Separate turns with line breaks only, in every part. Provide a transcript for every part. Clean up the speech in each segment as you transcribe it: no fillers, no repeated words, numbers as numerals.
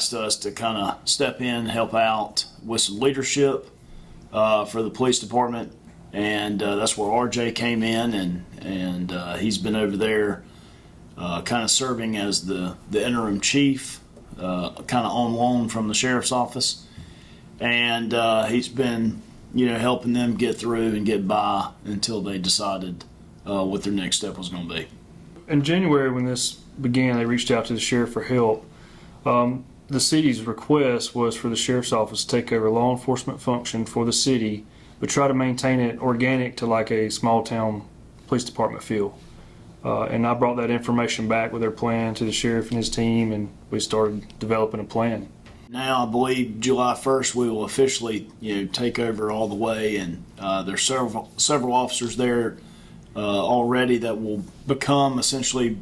asked us to kind of step in, help out with some leadership for the police department, and that's where RJ came in, and he's been over there kind of serving as the interim chief, kind of on loan from the sheriff's office, and he's been helping them get through and get by until they decided what their next step was going to be.
In January, when this began, they reached out to the sheriff for help. The city's request was for the sheriff's office to take over law enforcement function for the city, but try to maintain it organic to like a small town police department feel. And I brought that information back with their plan to the sheriff and his team, and we started developing a plan.
Now, I believe July 1st we will officially, take over all the way, and there's several officers there already that will become essentially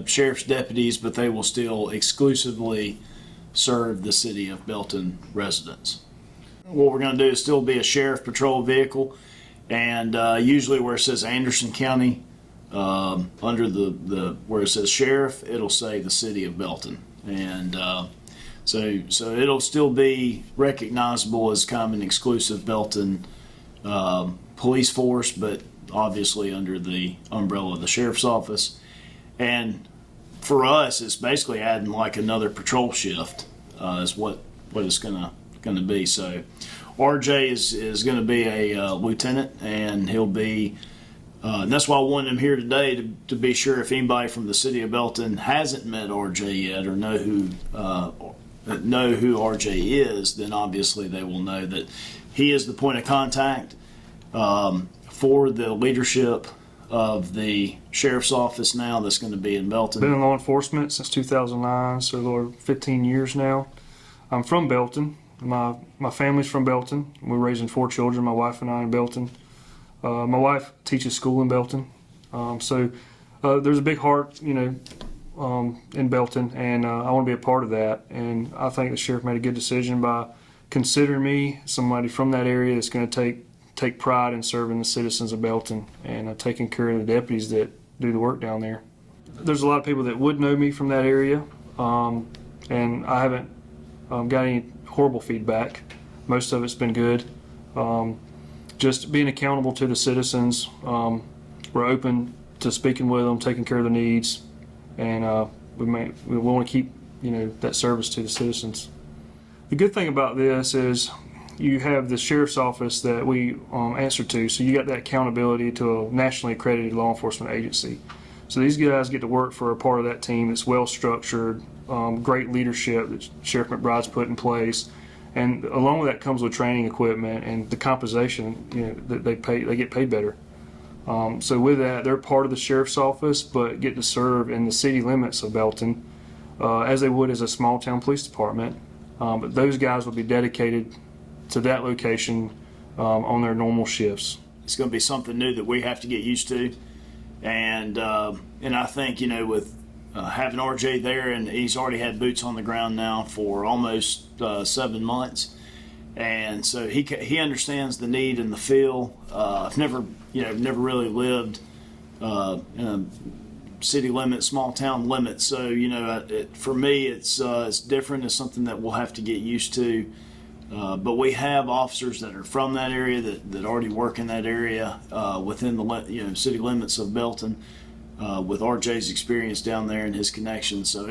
sheriff's deputies, but they will still exclusively serve the city of Belton residents. What we're going to do is still be a sheriff patrol vehicle, and usually where it says Anderson County, under the where it says sheriff, it'll say the city of Belton, and so it'll still be recognizable as kind of an exclusive Belton police force, but obviously under the umbrella of the sheriff's office. And for us, it's basically adding like another patrol shift is what it's gonna be. So RJ is going to be a lieutenant, and he'll be and that's why I wanted him here today to be sure if anybody from the city of Belton hasn't met RJ yet or know who RJ is, then obviously they will know that he is the point of contact for the leadership of the sheriff's office now that's going to be in Belton.
Been in law enforcement since 2009, so over 15 years now. I'm from Belton. My family's from Belton. We're raising 4 children, my wife and I, in Belton. My wife teaches school in Belton. So there's a big heart, in Belton, and I want to be a part of that. And I think the sheriff made a good decision by considering me somebody from that area that's going to take pride in serving the citizens of Belton and taking care of the deputies that do the work down there. There's a lot of people that would know me from that area, and I haven't got any horrible feedback. Most of it's been good. Just being accountable to the citizens. We're open to speaking with them, taking care of their needs, and we want to keep that service to the citizens. The good thing about this is you have the sheriff's office that we answer to, so you got that accountability to a nationally accredited law enforcement agency. So these guys get to work for a part of that team that's well structured, great leadership that Sheriff McBride's put in place, and along with that comes with training equipment and the compensation that they get paid better. So with that, they're part of the sheriff's office, but get to serve in the city limits of Belton as they would as a small town police department. But those guys will be dedicated to that location on their normal shifts.
It's going to be something new that we have to get used to, and I think with having RJ there, and he's already had boots on the ground now for almost 7 months, and so he understands the need and the feel. I've never really lived in a city limit, small town limit, so for me it's different. It's something that we'll have to get used to. But we have officers that are from that area that already work in that area within the city limits of Belton, with RJ's experience down there and his connections. So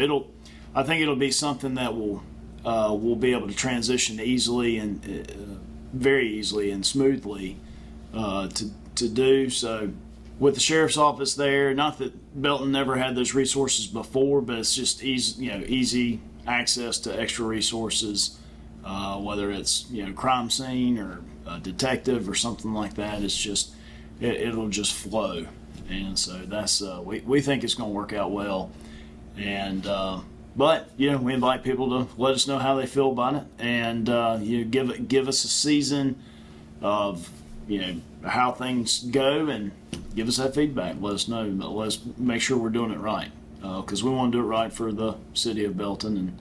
I think it'll be something that we'll be able to transition easily and very easily and smoothly to do. So with the sheriff's office there, not that Belton never had those resources before, but it's just easy access to extra resources. Whether it's crime scene or a detective or something like that, it's just it'll just flow, and so that's we think it's going to work out well, and but we invite people to let us know how they feel about it, and give us a season of how things go, and give us that feedback. Let us know. Let's make sure we're doing it right, because we want to do it right for the city of Belton and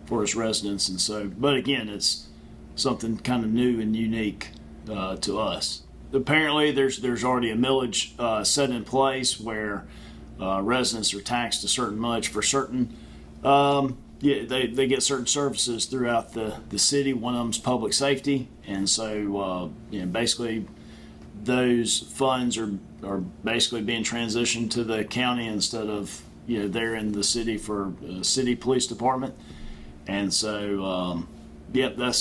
for its residents. And so, but again, it's something kind of new and unique to us. Apparently there's already a millage set in place where residents are taxed a certain much for certain yeah, they get certain services throughout the city. One of them's public safety, and so basically those funds are basically being transitioned to the county instead of they're in the city for city police department, and so they're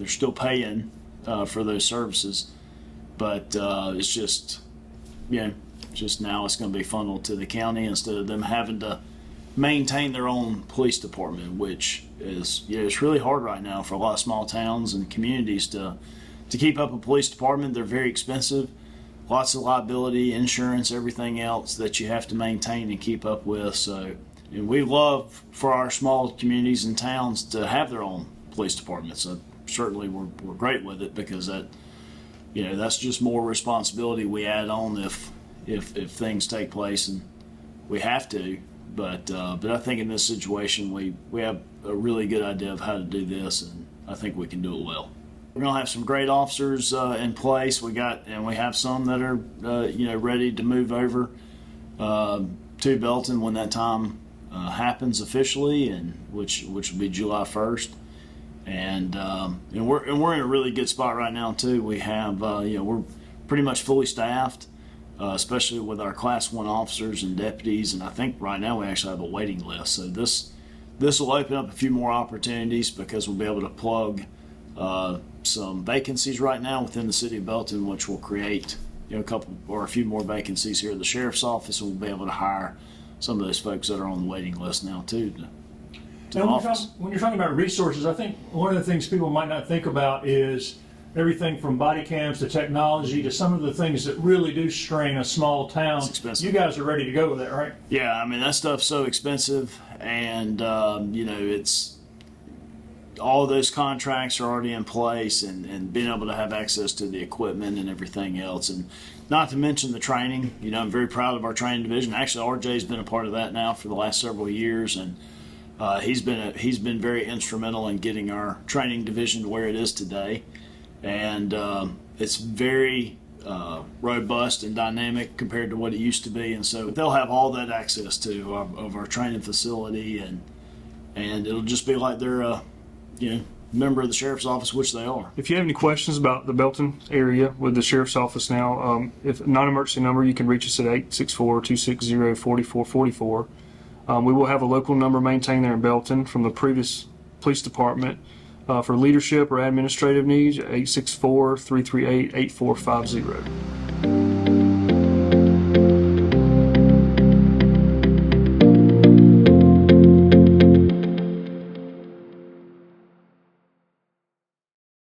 still paying for those services, but it's just now it's going to be funneled to the county instead of them having to maintain their own police department, which is it's really hard right now for a lot of small towns and communities to keep up a police department. They're very expensive, lots of liability, insurance, everything else that you have to maintain and keep up with. So, and we love for our small communities and towns to have their own police departments. So certainly we're great with it, because that's just more responsibility we add on if things take place and we have to. But I think in this situation we have a really good idea of how to do this, and I think we can do it well. We're going to have some great officers in place. We have some that are ready to move over to Belton when that time happens officially, and which will be July 1st. And we're in a really good spot right now too. We have we're pretty much fully staffed, especially with our Class 1 officers and deputies. And I think right now we actually have a waiting list. So this will open up a few more opportunities, because we'll be able to plug some vacancies right now within the city of Belton, which will create a couple or a few more vacancies here at the sheriff's office, and we'll be able to hire some of those folks that are on the waiting list now too.
When you're talking about resources, I think one of the things people might not think about is everything from body cams to technology to some of the things that really do strain a small town.
It's expensive.
You guys are ready to go with that, right?
Yeah, I mean, that stuff's so expensive, and it's all those contracts are already in place, and being able to have access to the equipment and everything else, and not to mention the training. I'm very proud of our training division. Actually, RJ's been a part of that now for the last several years, and he's been very instrumental in getting our training division to where it is today, and it's very robust and dynamic compared to what it used to be. And so they'll have all that access to of our training facility, and it'll just be like they're a member of the sheriff's office, which they are.
If you have any questions about the Belton area with the sheriff's office now, if non-emergency number, you can reach us at 864-260-4444. We will have a local number maintained there in Belton from the previous police department for leadership or administrative needs, 864-338-8450.